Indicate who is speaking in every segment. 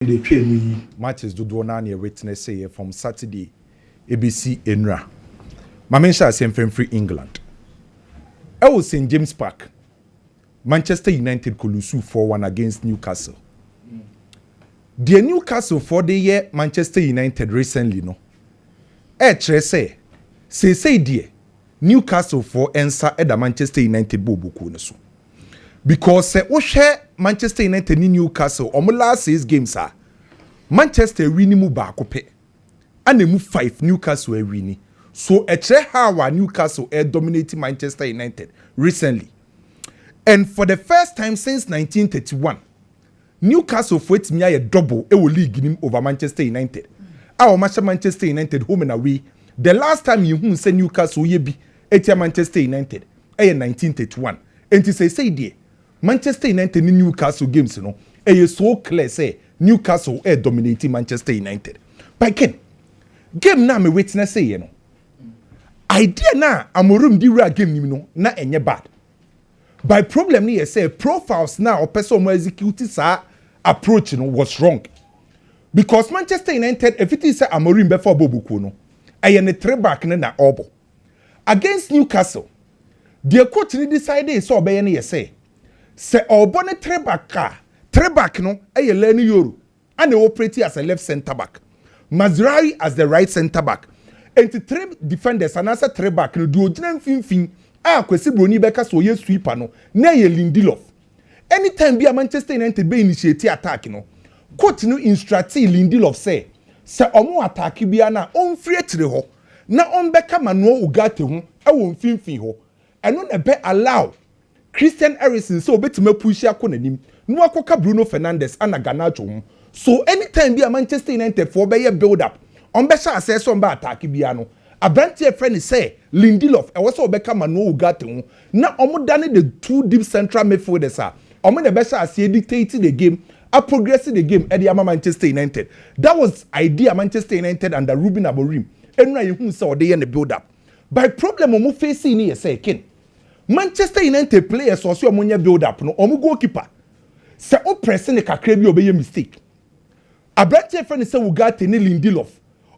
Speaker 1: The training matches do na near witness say from Saturday ABC Enra. Mamensha same free England. I was St James Park. Manchester United could lose 4-1 against Newcastle. The Newcastle for the year Manchester United recently no. Say dear Newcastle for answer at the Manchester United bobu kuneso. Because we share Manchester United ni Newcastle omo last 6 games are Manchester win mu baako pe and mu 5 Newcastle win. So how Newcastle dominating Manchester United recently. And for the first time since 1931 Newcastle for it me a double league over Manchester United. Our match Manchester United home and away. The last time you say Newcastle ye be Manchester United 1931. And to say dear Manchester United in Newcastle games, you know, is so clear say Newcastle dominating Manchester United. But again, game na me witness say, you know, idea na amorum di ra game you know na enye bad. By problem ni say profiles now person mo execute sa approach you know, was wrong. Because Manchester United if it is say amorum before bobuku no, ayene 3 back na obo. Against Newcastle, the coach ni decided so obey na say se obone 3 back no eye learn euro and they operate as a left center back. Mazraoui as the right center back. And the 3 defenders and answer 3 back no do ogina finfin a kwesi broni beka so ye sweeper no na ye Lindelof. Anytime be a Manchester United be initiate attack no coach no instruct Lindelof say se omo attack bia na on free tire ho na on beka Manuel Ugarte ho e won finfin ho eno na be allow Christian Eriksen so betima push akonanim no akoka Bruno Fernandes and Garnacho. So anytime be a Manchester United for be build up on be sha say so mba attack bia no abrantie friend say Lindelof e was obeka Manuel Ugarte ho na omo dane the 2 deep central midfielders are omo the be sha say dictate the game a progress the game at the Manchester United. That was idea Manchester United under Ruben Amorim enra ye hu say o dey in the build up by problem omo facing ni say ken Manchester United players also omonya build up no omo goalkeeper se o press ne kakra bi obeye mistake abrantie friend say Ugarte ni Lindelof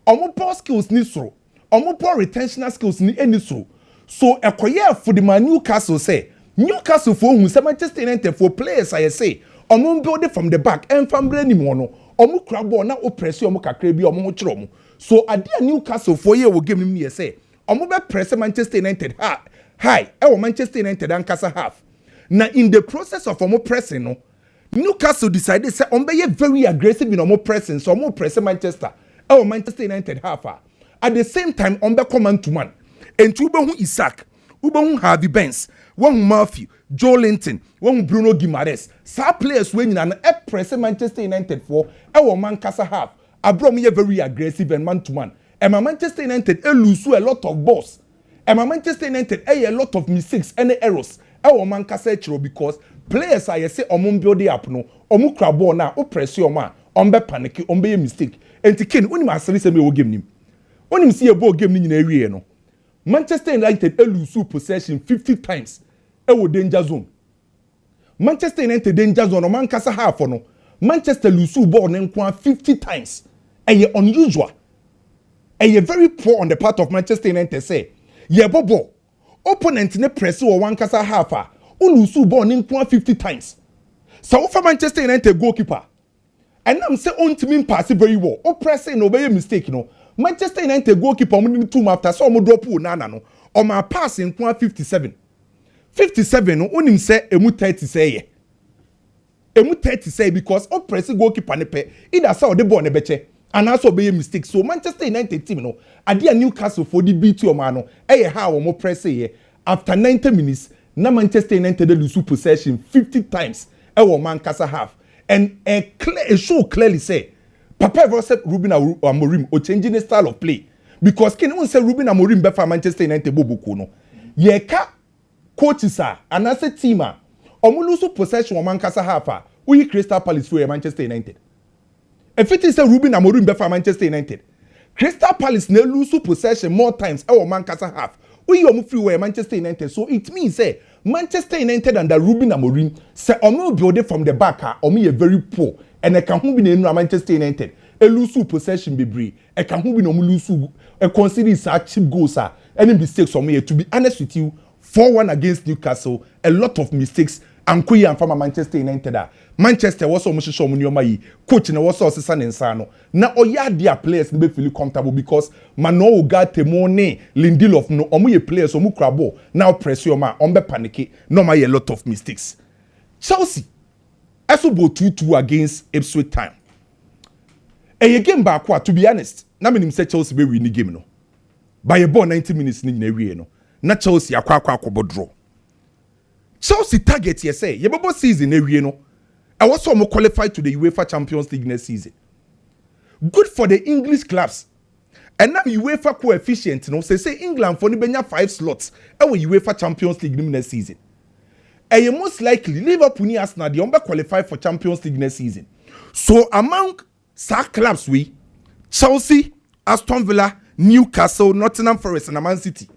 Speaker 1: omo ball skills ni soro omo ball retention skills ni eni soro so ekoye for the Newcastle say Newcastle for hu say Manchester United for players I say omo build it from the back and famble ni mo no omo kra ball na o press omo kakra bi omo ho kire omo so ade Newcastle for ye wo game ni say omo be press Manchester United high Manchester United ankasa half. Now in the process of omo pressing no Newcastle decided say on be very aggressive in omo pressing so omo press Manchester Manchester United half. At the same time on be command to man and ube hu Isaac ube hu Harvey Benz one hu Matthew Joe Linton one hu Bruno Guimaraes sa players when na press Manchester United for Mankasa half abrom ye very aggressive and man to man and Manchester United lose a lot of balls. And Manchester United a lot of mistakes and errors. Mankasa chiro because players I say omon build up no omu kra ball na o press your man on be panic on be mistake. And tikin onim asere se me wo game nim. Onim see a ball game ni nyina wie no. Manchester United lose possession 50 times. Danger zone. Manchester United danger zone Mankasa half no. Manchester lose ball nko 50 times. Unusual. Very poor on the part of Manchester United say ye bobo opponent ne press or one kasa half ulusu ball nko 50 times so for Manchester United goalkeeper and am say on team pass very well o pressing no be mistake no Manchester United goalkeeper mo two after so mo drop na no o ma pass nko 57 no onim say emu 30 say because o press goalkeeper ne pe either say o de ball ne beche and also be a mistake. So Manchester United team no adia Newcastle for the beat your man no how omo press here after 90 minutes na Manchester United lose possession 50 times Mankasa half and a show clearly say Papa ever said Ruben Amorim or changing the style of play because can one say Ruben Amorim be for Manchester United bobuku no ye ka coaches are and as a team omo lose possession Mankasa half we Crystal Palace for Manchester United. If it is a Ruben Amorim be for Manchester United, Crystal Palace ne lose possession more times Mankasa half. We omu free way Manchester United. So it means Manchester United under Ruben Amorim say omu build it from the back omu very poor and I can who be in Manchester United a lose possession bebree I can who be no lose a consider cheap goals any mistakes on me. To be honest with you, 4-1 against Newcastle, a lot of mistakes and Kuya from Manchester United. Manchester was almost show me coach and was also San Insano. Now oya their players be feel comfortable because Mano got Temone, Lindelof no omu players omu crabo now press your man on be panic no my a lot of mistakes. Chelsea Esobo 2-2 against Ipswich Town. A game back to be honest, na me say Chelsea be win the game no. By a ball 90 minutes ni na no. Na Chelsea akwa draw. Chelsea target ye say yebobo season ewie no. I was so qualified to the UEFA Champions League next season. Good for the English clubs. And now UEFA coefficient no say England for ni benya 5 slots e we UEFA Champions League next season. And you most likely Liverpool ni Arsenal they be qualify for Champions League next season. So among clubs we Chelsea, Aston Villa, Newcastle, Nottingham Forest and Man City.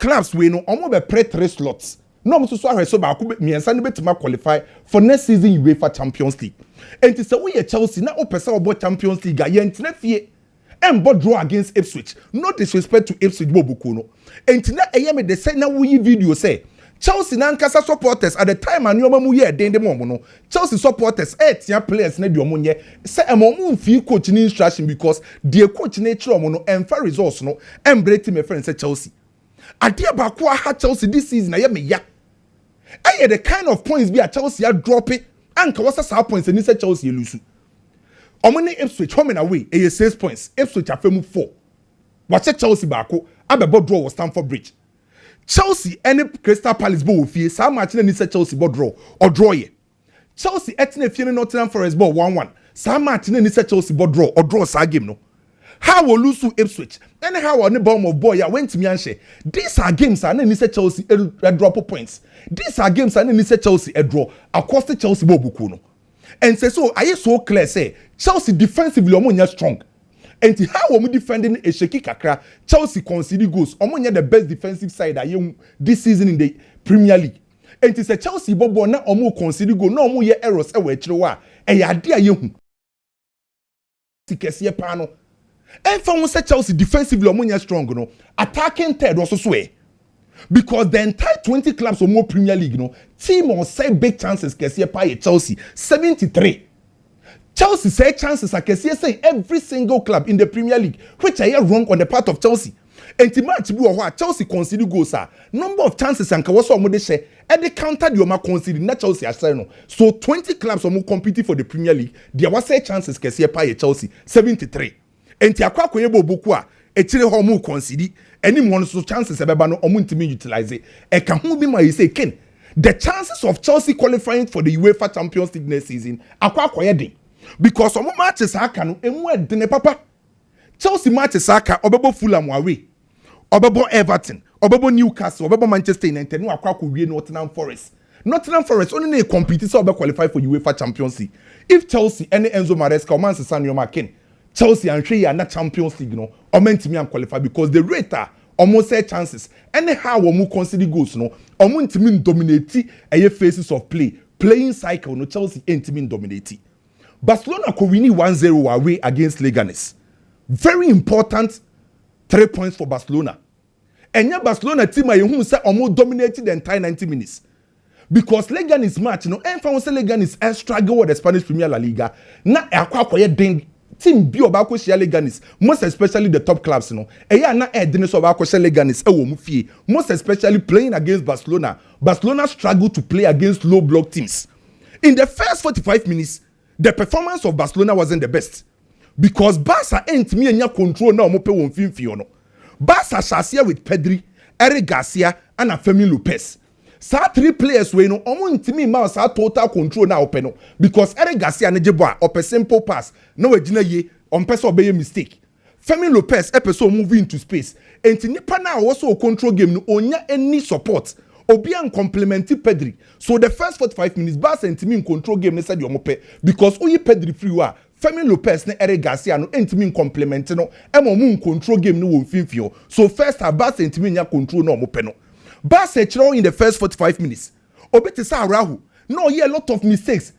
Speaker 1: Clubs we no omo be pre 3 slots. No mo so ahwe so ba ko me ensa ne betima qualify for next season UEFA Champions League. And say we Chelsea na o pesa obo Champions League a yentina fie embo draw against Ipswich. No disrespect to Ipswich bobuku no. Entina eye me de say na we video say Chelsea na nkasa supporters at the time anoma mu ye den de mo no. Chelsea supporters tia players na de omo nye say mu fi coach ni instruction because the coach na tire omo no emfa results no embrate me friend say Chelsea. Adia ba ko ha Chelsea this season na ye me ya. Aye the kind of points be a Chelsea drop it and what's the points and say Chelsea lose. Omni Ipswich home away 6 points. Ipswich afemu 4. Watch Chelsea bako abebo draw was Stamford Bridge. Chelsea any Crystal Palace ball fie sa match na say Chelsea ball draw or draw ye. Chelsea etne fie Nottingham Forest ball 1-1. Sa match na say Chelsea ball draw or draw sa game no. How will lose to Ipswich? Anyhow, on the bomb of boy, I went to Mianche. These are games and then said Chelsea a drop of points. These are games and then said Chelsea a draw. Across the Chelsea Bobukuno. And say so I so clear say Chelsea defensively omonya strong. And how we defending a shaky kakra, Chelsea conceded goals. Omonya the best defensive side that you this season in the Premier League. And it say Chelsea bobo na omo conceded goal, no omo ye errors e we chrewa. E ya dia yehu. Sikesiye pano. And for say Chelsea defensively omonya strong no attacking third also sway because the entire 20 clubs or more Premier League no team on say big chances kesiye pa Chelsea 73 Chelsea say chances are kesiye say every single club in the Premier League which are wrong on the part of Chelsea and the match bi o Chelsea concede goals number of chances and kawo so omode share and they countered your ma concede na Chelsea asare no so 20 clubs or more competing for the Premier League there was say chances kesiye pa Chelsea 73 enti akwa koyebo boku a etire ho mu concede any one so chances ebeba no omu ntimi utilize e ka hu bi ma you say ken the chances of Chelsea qualifying for the UEFA Champions League next season akwa koyeden because omu matches aka no emu edene papa Chelsea matches aka obebo Fulham away obebo Everton obebo Newcastle obebo Manchester United no akwa ko wie Nottingham Forest only na compete so obe qualify for UEFA Champions League if Chelsea any Enzo Maresca o Man City no ken Chelsea and Shea na Champions League no or meant to me and qualify because the rate almost say chances anyhow we consider goals no or meant to mean dominate a phases of playing cycle no Chelsea ain't mean dominate. Barcelona could win 1-0 away against Leganes. Very important 3 points for Barcelona. And yeah, Barcelona team who say almost dominated the entire 90 minutes. Because Leganes match no and for say Leganes struggle with the Spanish Premier La Liga na akwa ding team bi obako share Leganes most especially the top clubs no eya na edene so obako share Leganes e wo mu fie most especially playing against Barcelona struggle to play against low block teams in the first 45 minutes the performance of Barcelona wasn't the best because Barca ain't me enya control na omo pe won finfio no Barca share with Pedri, Eric Garcia and Fermin Lopez. Sa 3 players we no omo ntimi ma sa total control na open no because Eric Garcia na jebo a open simple pass no we gina ye on person obey mistake Fermin Lopez episode move into space enti nipa na also control game no onya any support obi an complement Pedri so the first 45 minutes Barca ntimi in control game na said your mope because oyi Pedri free wa Fermin Lopez na Eric Garcia no ntimi in complement no emo mu control game no won finfio so first half Barca ntimi nya control no mope no Barca in the first 45 minutes. Obete sa Rahu. No, a lot of mistakes.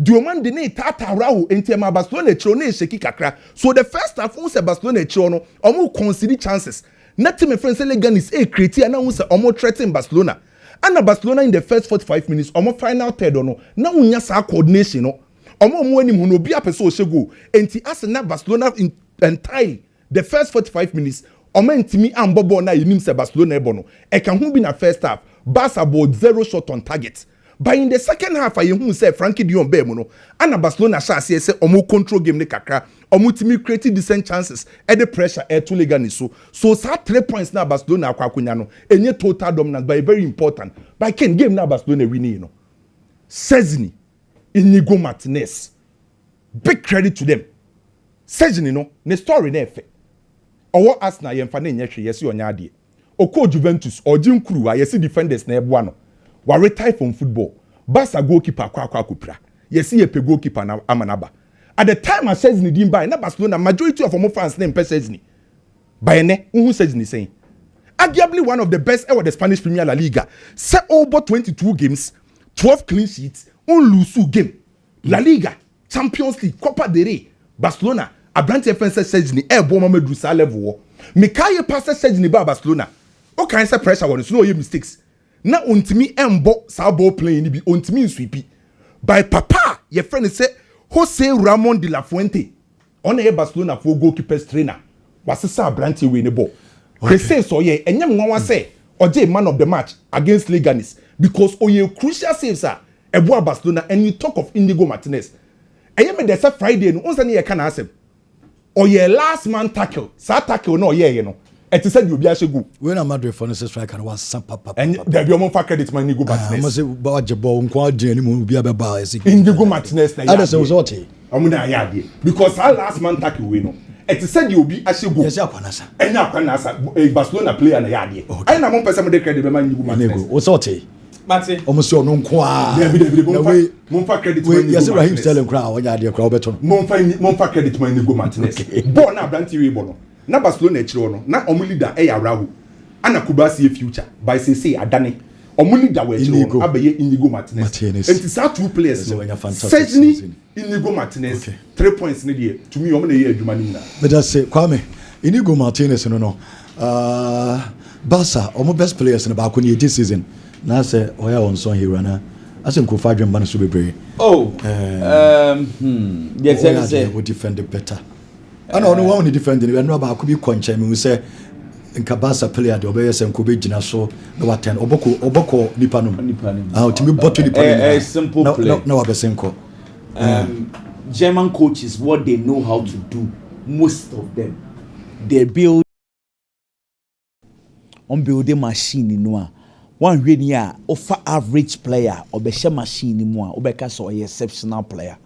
Speaker 1: Dioman de ne tata raho enti ma Barcelona chiro ne sheki kakra. So the first half won se Barcelona chiro no omo concede chances. Nothing my friend say Leganis create and now say omo threaten Barcelona. And Barcelona in the first 45 minutes omo final third no. Now unya sa coordination no. Omo anim no bi apeso osego. Enti Arsenal Barcelona entirely the first 45 minutes omo ntimi ambobo na yinim se Barcelona ebo no. E kan hu bi na first half. Barca about 0 shot on target. But in the second half, I hear say Frankie Dion Bemono, and Barcelona shall say omo control game ne kakra, omo timi create decent chances, and the pressure to Legani so 3 points now Barcelona akwakunyano, enye total dominance, but very important. But Ken game now Barcelona winning, you know. Szczesny, Inigo Martinez, big credit to them. Szczesny no, ne story ne efe. Owo Arsenal yemfane nyehwe yesi onyade. Oko Juventus, Ojin Kuru, yesi defenders na ebuano. Wa retire from football. Barca goalkeeper kwa kupra. Yesi yepe goalkeeper na amanaba. At the time as Szczesny din buy na Barcelona majority of our fans name Szczesny. By ne who Szczesny saying. Arguably one of the best ever the Spanish Premier La Liga. Set over 22 games, 12 clean sheets, un lose game. La Liga, Champions League, Copa del Rey, Barcelona, Abrante defense Szczesny e bo ma medu sa level. Mikaye pass Szczesny ba Barcelona. O kan say pressure on so no ye mistakes. Na ontimi embo sa ball playing ni bi ontimi nsweepi by papa your friend say Jose Ramon de la Fuente on a Barcelona for goalkeeper trainer wasesa Abrante we ne ball they say so ye enyam nwa say oje man of the match against Leganes because oye crucial saves are ebo Barcelona and you talk of Inigo Martinez eyeme dey say Friday no onse ne ye kana asem oye last man tackle sa tackle no ye no. Et tu sais du bien chez vous.
Speaker 2: When I'm Madrid for instance, I can was some papa.
Speaker 1: And there be more credit man Inigo Martinez.
Speaker 2: I say about Jabo nko adwene mu bi abeba esi.
Speaker 1: Inigo Martinez na ya.
Speaker 2: Ada se uzoti.
Speaker 1: Amuna ya de. Because our last man tackle we no. Et tu sais du obi ashego.
Speaker 2: Yes akwanasa.
Speaker 1: Enya akwanasa Barcelona player na ya de. Ai na mo pese mo de credit be man Inigo Martinez.
Speaker 2: Inigo uzoti.
Speaker 1: Mate.
Speaker 2: Omo se ono nko a.
Speaker 1: Mo fa credit man Inigo.
Speaker 2: Yes Ibrahim Sterling kra onya de kra obeto.
Speaker 1: Mo fa credit man Inigo Martinez. Ball na Abrante we ball no. Na Barcelona echiro no na omu leader e ya Rahu ana Kubasi e future by say adane omu leader we echiro abeye Inigo Martinez and it's two players no Szczesny Inigo Martinez 3 points ne dey to me omu na ye adwuma ni na
Speaker 2: but I say Kwame Inigo Martinez no Barca omu best players in ba ko ni this season na say oya Unsung hero na ase nko fa adwuma na so bebre yes say we defend better. I don't know why we defend it. We know about could be quench. We say in Kabasa player the obeyers and Kobe Jina so no attend Oboko Nipanum. To me bottle
Speaker 3: a simple play.
Speaker 2: No Abesenko.
Speaker 3: German coaches, what they know how to do, most of them, they build on building machine in one. One really offer average player or be machine in one or be exceptional player.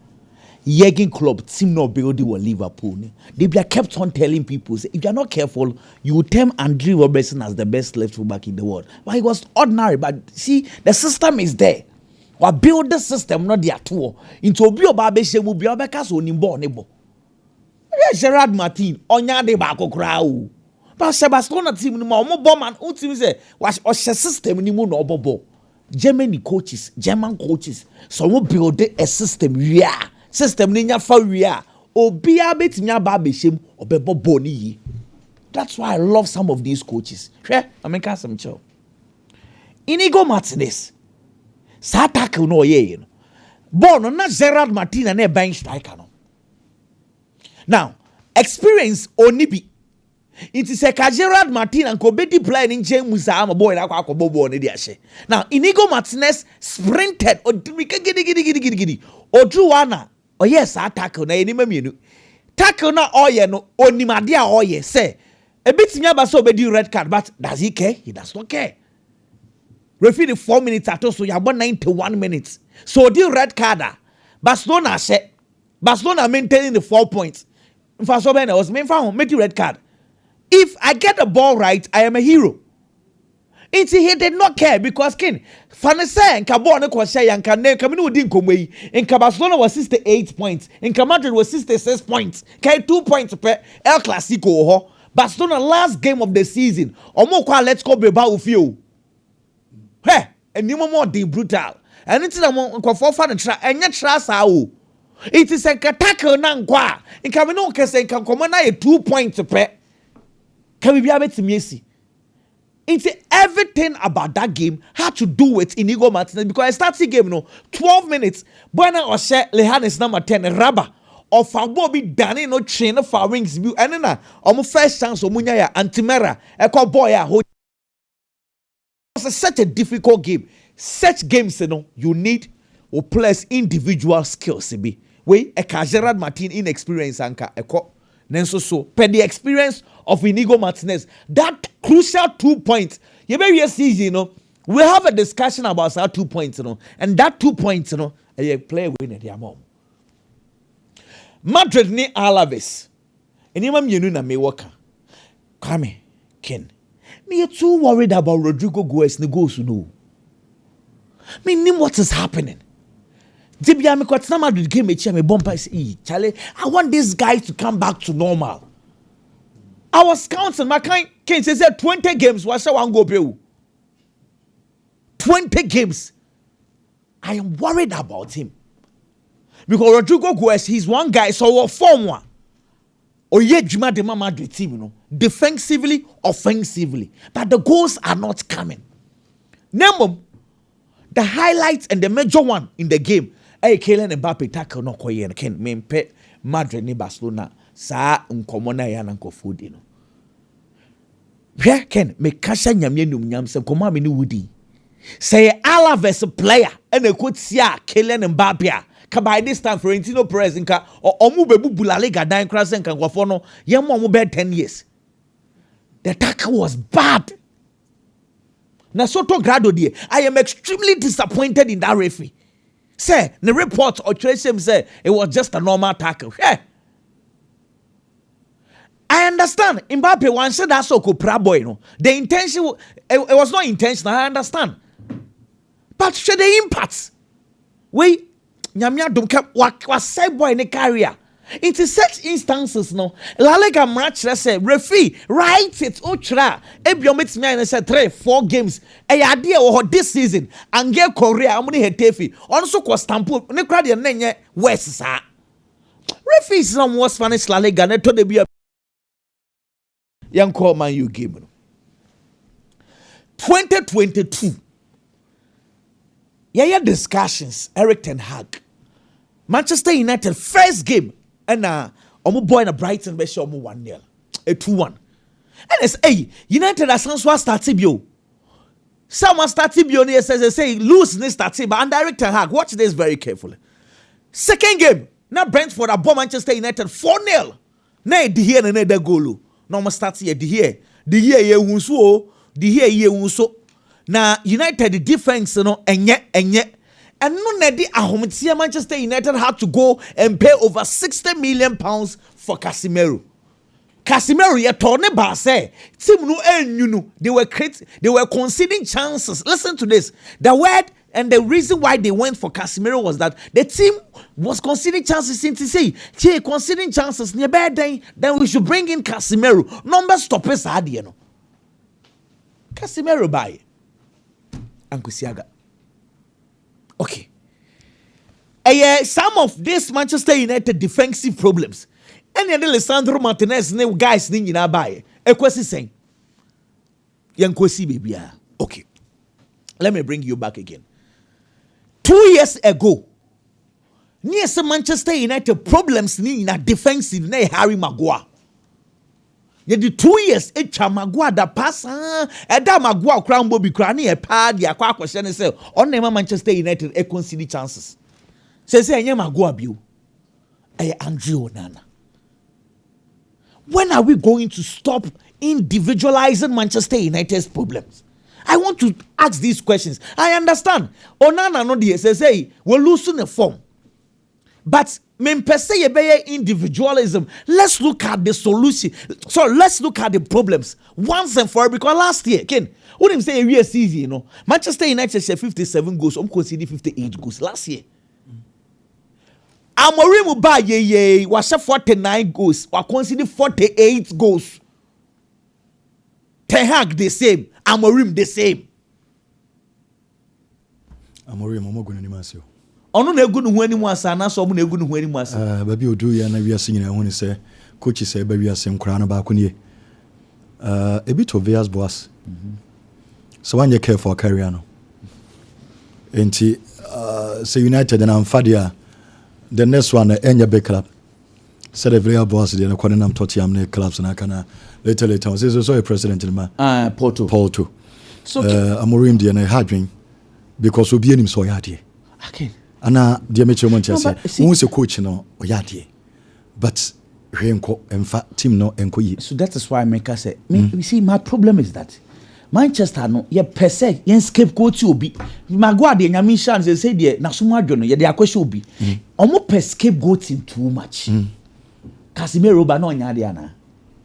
Speaker 3: Jürgen Klopp team not building with Liverpool. They be kept on telling people, say, if you are not careful, you will term Andrew Robertson as the best left full back in the world. But he was ordinary. But see, the system is there. We build the system, not the tour. Into Bio Babeshe will be a Becas on Nimbo Nebo. Gerard Martin, Onya de Baco Crow. But Sebastian team, no more bomb and ultimate say, was a system in the moon or bobo. German coaches, so we build a system, yeah. System ninya fawia obia betnya ba behim obebo boni. That's why I love some of these coaches. Hwe ameka some chow. Inigo Martinez sa tackle no ye no. Ball no na Gerard Martin na bench striker no. Now, experience onibi. It is a Gerard Martin and Kobedi playing in James Musa boy na kwa bobo ne dia hye. Now, Inigo Martinez sprinted gidi. Odruwana oh yes, I tackle na any memienu. Tackle na oye no onimade a oye say a bit nyaba so be red card, but does he care? He does not care. Referee 4 minutes at so you have 91 minutes. So the red card Barcelona said Barcelona maintaining the 4 points. For so I was main for make the red card. If I get the ball right, I am a hero. He did not care because Fanese and Cabon Kwasha and Kane Camino didn't come away. In Barcelona was 68 points. In Madrid was 66 points. 2 points per El Clasico. Barcelona last game of the season. Omo kwa let's go Bilbao with you. Hey, and no more de brutal. And it's a nkofo fa no tra enye tra saa o. It is a tackle na nkwa. Nka me no kese nka komo na 2 points pe. Can we be able to see? It's everything about that game had to do with Inigo Martinez because I started game 12 minutes. Buena Oshe Lehanis number 10 Raba or Fabobi Danny no chain for wings view and then first chance Omunya ya Antimera Eko Boya who was such a difficult game. Such games you need or plus individual skills be. We a Gerard Martin inexperience anka Eko Nenso so per the experience of Inigo Martinez, that crucial 2 points. You may see, we have a discussion about our 2 points, and that 2 points, a player winner their mom. Madrid ni Alaves. Anyone you know na me worker. Come, Ken. Me you too worried about Rodrigo Goes ni goes no. Me name what is happening. Dibia me kwatna Madrid game me chia me bumper say, Charlie, I want this guy to come back to normal. I was counting my kind. Ken said 20 games. What's one go pay? 20 games. I am worried about him because Rodrigo Goes, he's one guy. So what form one? Oh yeah, Juma de Madrid team, defensively, offensively, but the goals are not coming. Nemo, the highlights and the major one in the game. Hey, Kylian Mbappe tackle no koyen. Ken mempe Madrid ni Barcelona. Sa nkomona ya na nkofudi no hwe Ken me kasha nyame num nyam se koma me ni wudi say Alaves player and a kotia Kylian Mbappe ka by this time Florentino Perez nka omu bebubu La Liga dan krase nka nkofo no yem omu be 10 years. The tackle was bad. Na Soto Grado die, I am extremely disappointed in that referee. Say the report or trace him say it was just a normal tackle. Hey, I understand. Mbappe once said that's so boy, the intention it was not intentional. I understand, but should the impact? We nyamia don't cap what say boy in the career. It is such instances no. La Liga match let's say referee write it otra. Ebiomit me and say 3-4 games. Idea or this season and get Korea amuni hetefi. Also ko Stampo ne kra de nenye West sa. Referee some was Spanish La Liga ne to de be young call man you game 2022 yeah discussions Eric Ten Hag Manchester United first game and omo boy na Brighton be show omo 1-0 a 2-1 and it's United as so started bio someone started bio ne say lose ne started but and Eric Ten Hag watch this very carefully second game na Brentford above Manchester United 4-0 na di here na the goal no mo start here the here ye hunso the here ye hunso na United defense no enye and no nedi ahomtia Manchester United had to go and pay over 60 million pounds for Casemiro ye torne ba say team no enyunu they were conceding chances. Listen to this, the word and the reason why they went for Casemiro was that the team was conceding chances since to say conceding chances near bad then we should bring in Casemiro. Number stoppers had Casemiro by Uncle Siaga. Okay. Some of this Manchester United defensive problems. And the Alessandro Martinez guys ni na buy. Ekwesi saying. Yankwesi baby. Okay. Let me bring you back again. 2 years ago, near some Manchester United problems ni na defensive na Harry Maguire. Ye di 2 years Maguire da pass da Maguire crown bobi crown e pa dia kwa kwhye ne say on na Manchester United e concede chances. Say enye Maguire bio. Andrew Onana. When are we going to stop individualizing Manchester United's problems? I want to ask these questions. I understand. Onana no dey say we losing the form. But individualism. Let's look at the solution. So let's look at the problems once and for all. Because last year, Ken, what him say a season, Manchester United share 57 goals, conceded 58 goals last year. Amorim ba ye was 49 goals, was conceded 48 goals. Ten Hag the same, Amorim the same.
Speaker 2: Amori mo go n'anim ase o.
Speaker 3: Ono na egu no ho anim asa na so mo na egu no ho anim asa.
Speaker 2: Baby odu ya na wiase nyina ho ne say coach say ba wiase nkura no ba ko nie. A bit of Vias boss. So when you care for career no. Enti say United and Amfadia the next one enya big club. Said every boss dey na kwani nam Tottenham ne clubs na kana later so a president in ma. Porto. So Amorim dey na hadwin because obi anim so yade.
Speaker 3: Okay.
Speaker 2: Ana dey me chemo say who say coach no yade. But team no enko.
Speaker 3: So that is why I make us say you see my problem is that Manchester no ye per se yen scapegoat obi Maguire de nyame chance say de na so adwo no ye de akwahye obi omo per scapegoat too much Casemiro ba no nya de ana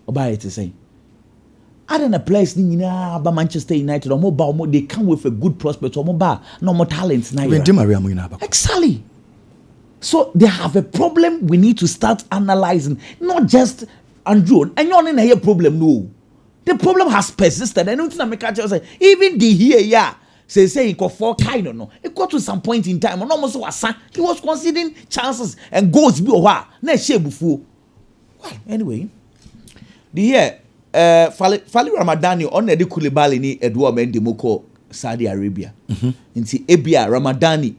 Speaker 3: oba it say other na players ni nyina ba Manchester United omo they come with a good prospect omo ba no more talent na
Speaker 2: when Di Maria mo ina ba
Speaker 3: exactly. So they have a problem we need to start analyzing, not just Andrew and you're in a problem no. The problem has persisted. And say even the here say he got 4 kind of no. It got to some point in time and almost was he was considering chances and goals be wa na share before. Well, anyway, the here Fali Ramadani on the Koulibaly ni Edouard Mendy moko Saudi Arabia. Inti Ebia Ramadani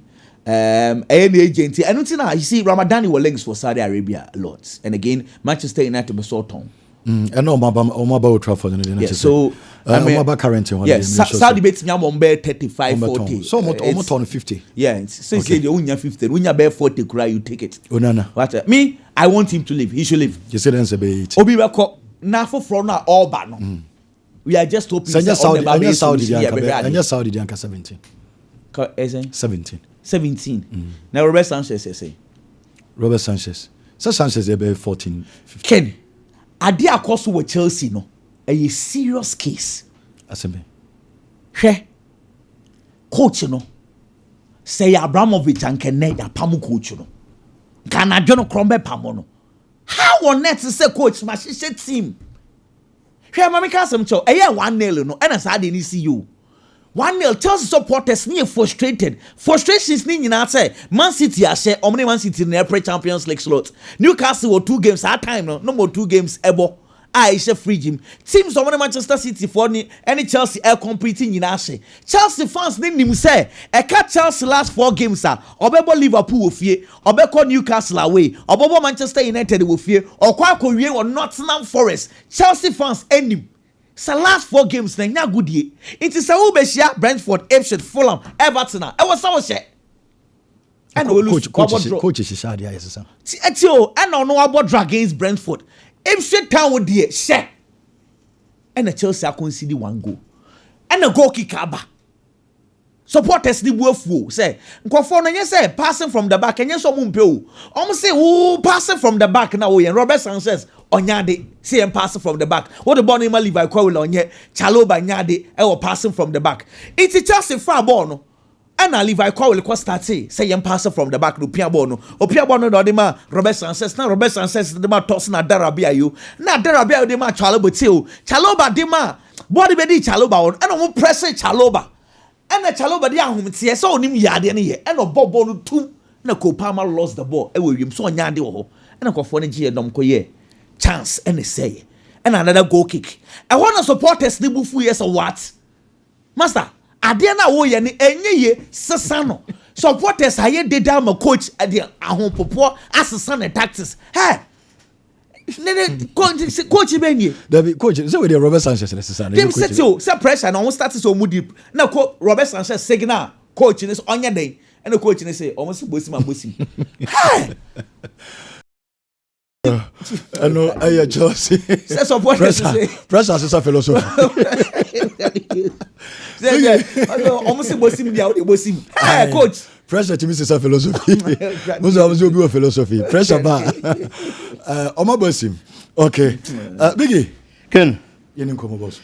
Speaker 3: any agent and until now you see Ramadani were links for Saudi Arabia a lot. And again Manchester United was so torn.
Speaker 2: And no about Trafford in
Speaker 3: the so I mean
Speaker 2: about current
Speaker 3: yes Saudi bets me on 35 40
Speaker 2: so almost on 50
Speaker 3: yeah so say the unya 50 unya be 40 cry you take it
Speaker 2: Onana
Speaker 3: what me I want him to leave he should leave
Speaker 2: you say that's a bit
Speaker 3: obi record na for na all ba no we are just hoping
Speaker 2: Saudi and Saudi Anka 17
Speaker 3: now Robert Sanchez say
Speaker 2: Robert Sanchez so Sanchez be 14 15
Speaker 3: Ken ade akoso with Chelsea no a serious case
Speaker 2: aseme
Speaker 3: hwe coach no say Abramovich ankene ya pam coach no kana dwono krombe pam no how on net say coach ma hye team hwe ma me ka asem cho eye 1-0 no na sa de ni see you 1-0 Chelsea supporters ni frustrations ni nyina say Man City ahye omne Man City na pre Champions League slot Newcastle were 2 games at time no more 2 games ebo Aisha free gym teams omne Manchester City for ni any Chelsea air competing nyina ahye Chelsea fans ni nim say e ka Chelsea last 4 games obebo Liverpool wo fie obeko Newcastle away obebo Manchester United wo fie okwa akowie wo Nottingham Forest Chelsea fans enim sa last 4 games na nya goodie it is a ubeshia Brentford Ipswich Fulham Everton e was so she and
Speaker 2: coach is shadi yes sir
Speaker 3: etio and no about against Brentford Ipswich town wo die she and the Chelsea concede 1 goal and the goal kick aba supporters ni buafuo say nkofo no nye say passing from the back enye so mumpe o say who passing from the back na wo yen Robert Sanchez onyade see him passing from the back what the ball name Levi Kwawula onye Chaloba nyade e wo passing from the back it Chelsea far ball no and Levi Kwawula ko start say him passing from the back no pia ball no do de ma Robert Sanchez na Robert Sanchez de ma toss na Darabia you na Darabia de ma Chaloba tio Chaloba de ma body be di Chaloba on and o press Chaloba and the Chaloba de ahumtie so onim yade ne ye and obobo no tum na Kopama lost the ball e we wiem so onyade wo ho and nkofo ne gye dom koye chance and say and another goal kick I want to supporters ni bufu yes or what master ade na wo ye ni enye ye sesano supporters aye deda ma coach ade ahompopo asesa ne tactics hey coach benye
Speaker 2: David coach say we dey Robert Sanchez sesano
Speaker 3: dem setio say pressure na won start so mu deep na Robert Sanchez signal coach ni onye den and the coach ni say almost bosim hey
Speaker 2: I know I Chelsea.
Speaker 3: Say support
Speaker 2: pressure is a philosophy.
Speaker 3: Almost bosim dia o bosim. Hey coach.
Speaker 2: Pressure to me is a philosophy. Most of us will be a philosophy. Pressure ba. Oma bosim. Okay. Biggie.
Speaker 4: Ken.
Speaker 2: Yenin komo boss.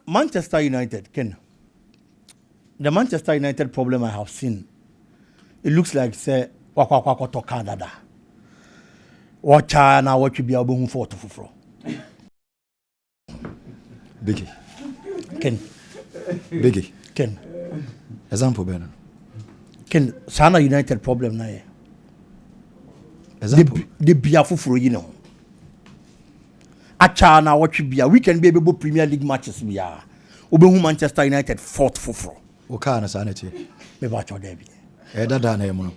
Speaker 4: Manchester United, Ken. The Manchester United problem I have seen, it looks like say wakwa to Canada. Wacha na watch be able for to fufro.
Speaker 2: Biggie.
Speaker 4: Ken.
Speaker 2: Biggie.
Speaker 4: Ken.
Speaker 2: Example Ben.
Speaker 4: Ken Sana United problem na ye.
Speaker 2: Example.
Speaker 4: The bia fufuro yi no. Acha na watch bia we can be able Premier League matches bia. Obehu Manchester United fourth fufuro.
Speaker 2: O ka na sanity.
Speaker 4: Me ba cho there bi.
Speaker 2: Dada na emu no.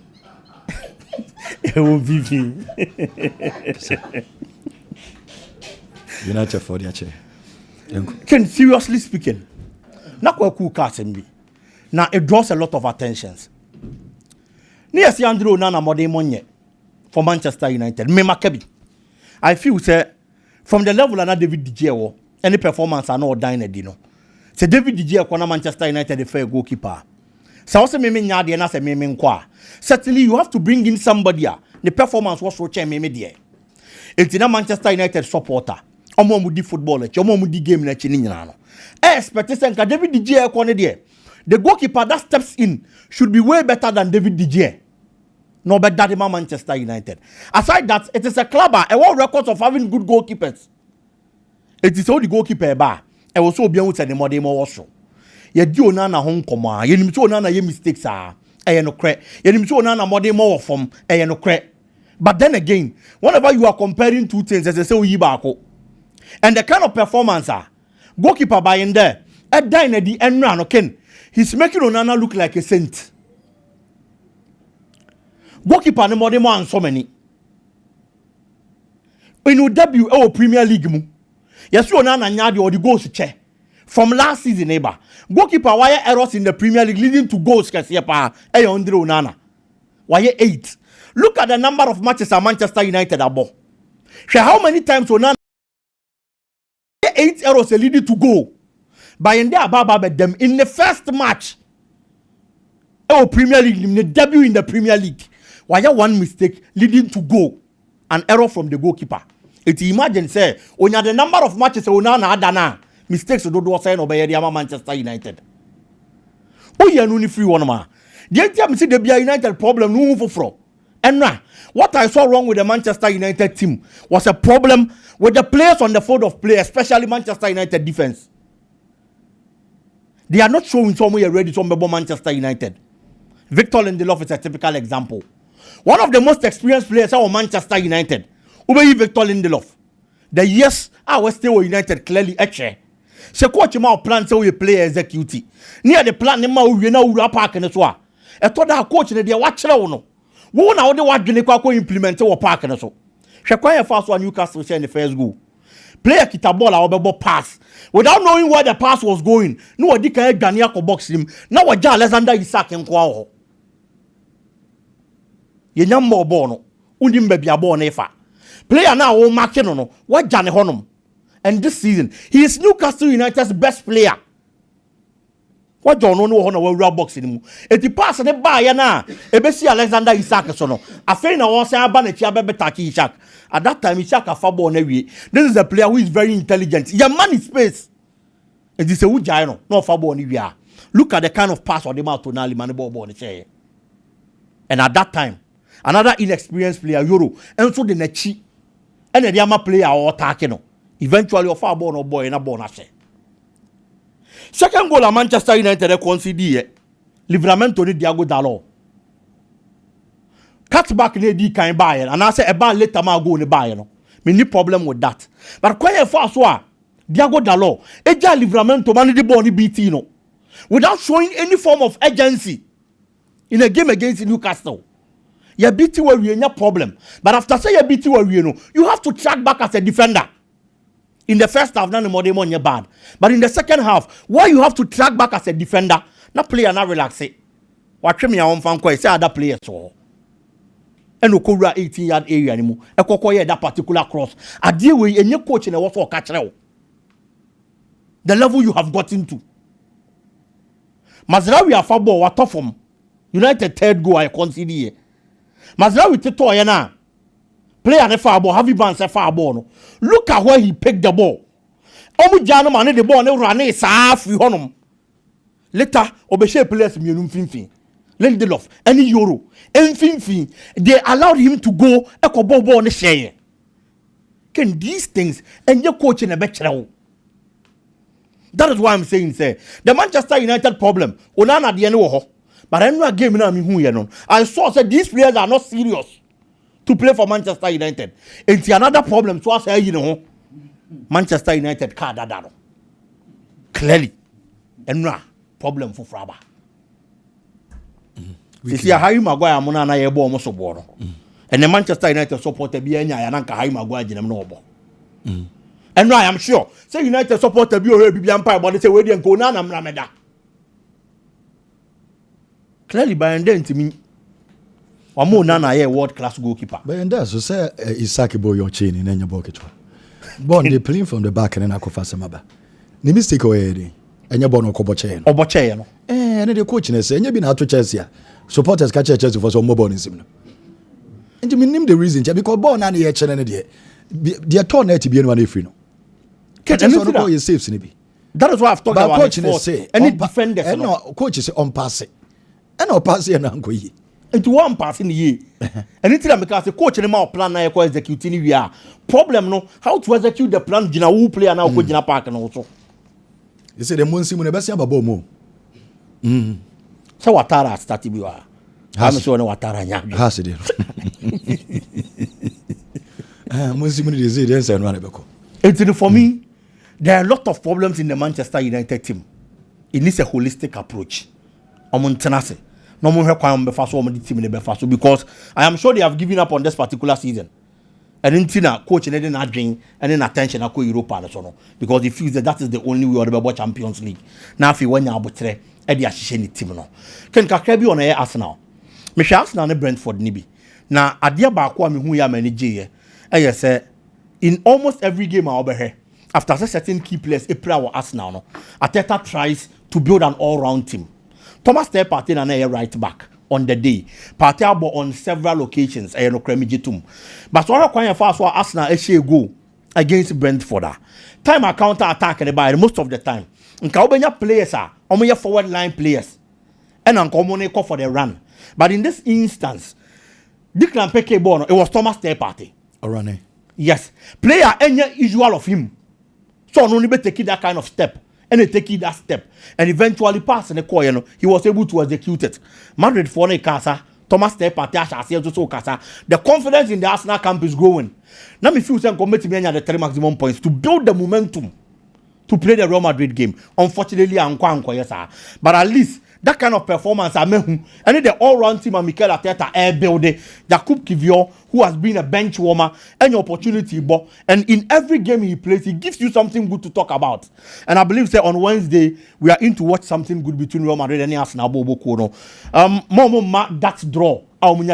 Speaker 4: E wo vivi.
Speaker 2: United for the ache.
Speaker 4: Ken seriously speaking. Na kwa cool cast bi. Now it draws a lot of attentions. Near Andrew Onana Mode Monye for Manchester United. Me Maccabi. I feel say from the level of David De Gea, any performance are not dying dino. Say David De Gea kona Manchester United the fair goalkeeper. So also me nyadi and say me nkwa. Certainly you have to bring in somebody. The performance was so change me there. It's in a Manchester United supporter. Omo mu di football e, omo mu di game na chi ni nyina no. Expect say nka David De Gea kona there. The goalkeeper that steps in should be way better than David De Gea. No better than Manchester United. Aside that, it is a club a world record of having good goalkeepers. It is all the goalkeeper bar. I was so beyond the modern also. Ye do Onana home coma. Ye nim so Onana ye mistakes are. No credit. Ye nim so Onana modern more from. No credit. But then again, whenever you are comparing two things, as I say, Yibako, and the kind of performance goalkeeper by in there, at dine at the end run, okay. He's making Onana look like a saint. Goalkeeper no more than so many. In your debut our Premier League mu. Yes, Onana nyadi or the goals che. From last season neighbor. Goalkeeper why errors in the Premier League leading to goals kasiapa Andre Onana. Why 8. Look at the number of matches at Manchester United abo. Share how many times Onana 8 errors leading to goal. By in there about them in the first match Premier League in the debut in the Premier League why one mistake leading to goal an error from the goalkeeper. It imagine say when you have the number of matches Onana adana mistakes do say no by Manchester United. Oh yeah no free one ma. The time see the United problem no move for. And now what I saw wrong with the Manchester United team was a problem with the players on the field of play, especially Manchester United defense. They are not showing somewhere ready to remember Manchester United. Victor Lindelof is a typical example. One of the most experienced players of Manchester United. Ube Victor Lindelof. The years I was still United clearly etche. Se coach ma plan say we play execute. Near the plan ma we na ura park ne so a. E to da coach ne de wa kire wo no. Wo na wo de wa dwene kwa implement wo park ne so. Hwe kwa ye first one Newcastle share the first goal. Player kita ball a obebo pass without knowing where the pass was going. No odi kan adwane akọ box him. Na waja Alexander Isak nko aho. Ye nyambo ball no. Undi mbebia ball na ifa. Player na wo mark no waja ne honom. And this season he is Newcastle United's best player. Waja no no ho na wa box ni mu. Eti pass ne ba ya na ebesi Alexander Isak so no. Afei na won say aba na chi abebeta ki Isak. At that time, Ishaka Fabo Newi. This is a player who is very intelligent. Your man is space. It is a Ujano, no Fabo Nivia. Look at the kind of pass or the mouth to Nali Manibo on the chair. And at that time, another inexperienced player, Euro, and so the Nechi, and the Yama player or Takeno. Eventually, a Fabo no boy and a bonus. Second goal at Manchester United conceded. Livramento ni Diago Dalot. Cut back ne di kan buy and I say a ban later ma go ne buy no. Me ni problem with that. But quite for so Diago Dalot, eja Livramento man the ball ni BT no. Without showing any form of urgency in a game against Newcastle. Your BT were no problem. But after say your BT were no, you have to track back as a defender. In the first half, none more than bad. But in the second half, why you have to track back as a defender, not play and not relax it. Watch me on fan say other players so. And no cover 18-yard area anymore. A kokoye that particular cross. I deal with any coach in a water catch now. The level you have gotten to. Mazraoui a fabo wa tofom. United third goal I consider here. Mazraoui tito yana. Player ne far ball, heavy bands a far ball no. Look at where he picked the ball. Omu jano man the ball ne run sa free honum. Later obeshe players mienum finfin. Lindelof, any Euro, anything, they allowed him to go a ball on the share. Can these things and your coach in a better? That is why I'm saying, say, the Manchester United problem, Onana the end but I know a game now, I saw that these players are not serious to play for Manchester United. It's another problem, so I say, Manchester United card that clearly, and now problem for Fraba. You see, Harry Maguire, Monana, Ebo, almost a border. And the Manchester United supporter be any and Harry Maguire in noble. And now I am sure, say United supporter be already be empire, but they say, wait and go now, I'm Ramada. Clearly, by then to me, or more than a world class goalkeeper.
Speaker 2: But and that's so say Isaki boy your chain in your bucket. Born they playing from the back and then I could fast some. Ni mistake away, and your born or coboche.
Speaker 4: Or boche,
Speaker 2: and the coach and say, and you've been out to Chelsea. Supporters catch Chelsea for some mobile in sim. And you mean the reason, because born and the HN and the turn to be anyone if you know. Catch your saves in it.
Speaker 4: That is why I've talked about
Speaker 2: coach say
Speaker 4: any defenders.
Speaker 2: And no coach is on pass it. And no pass it and uncle.
Speaker 4: Into one pass in the year. And it's because the coach and the plan now executing we are. Problem no, how to execute the plan, Gina who play now go Gina Park and also.
Speaker 2: You say the Monsi mun best about more.
Speaker 4: So Watara started you are. I'm sure no Watara nya.
Speaker 2: Has it. Monsi mun is it and run beko.
Speaker 4: It's for me, there are a lot of problems in the Manchester United team. It needs a holistic approach. Omontenase. No more requirement team in the because I am sure they have given up on this particular season. And then Tina coach and then drink and then attention at Europa and so on. Because he feels that is the only way to watch Champions League. Now if you want to betray Eddie Ashisheni team no. Can Kakebi on air Arsenal. Me Arsenal and Brentford nibi. Now adia ba kwa me hu ya manage ye say in almost every game I over here after certain key players April or Arsenal no. Arteta tries to build an all-round team. Thomas Partey and a right back on the day. Partey on several occasions. But what I fast for Arsenal a go against Brentford. Time a counter attack and by most of the time. Nkawbenya players are your forward line players. And uncommon call for the run. But in this instance, Declan Peke Bono, it was Thomas Partey.
Speaker 2: Running.
Speaker 4: Yes. Player any usual of him. So no need take that kind of step. And they take that step and eventually pass in the corner, he was able to execute it. Madrid for a casa, Thomas Partey casa. The confidence in the Arsenal camp is growing. Now me feel some committee me the 3 maximum points to build the momentum to play the Real Madrid game. Unfortunately, but at least that kind of performance, and the all-round team and Mikel Arteta air building, Jakub Kivior, who has been a bench warmer, any opportunity, and in every game he plays, he gives you something good to talk about. And I believe say on Wednesday we are in to watch something good between Real Madrid and Arsenal. That draw, and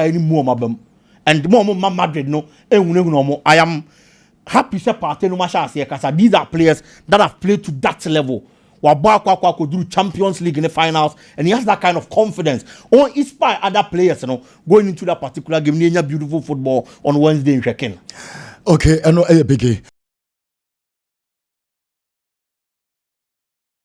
Speaker 4: Madrid no, I am happy say Partey no match. These are players that have played to that level. Wabakwa could do Champions League in the finals, and he has that kind of confidence. Or inspire other players, going into that particular game. Beautiful football on Wednesday in Shekin.
Speaker 2: Okay, I know a biggie.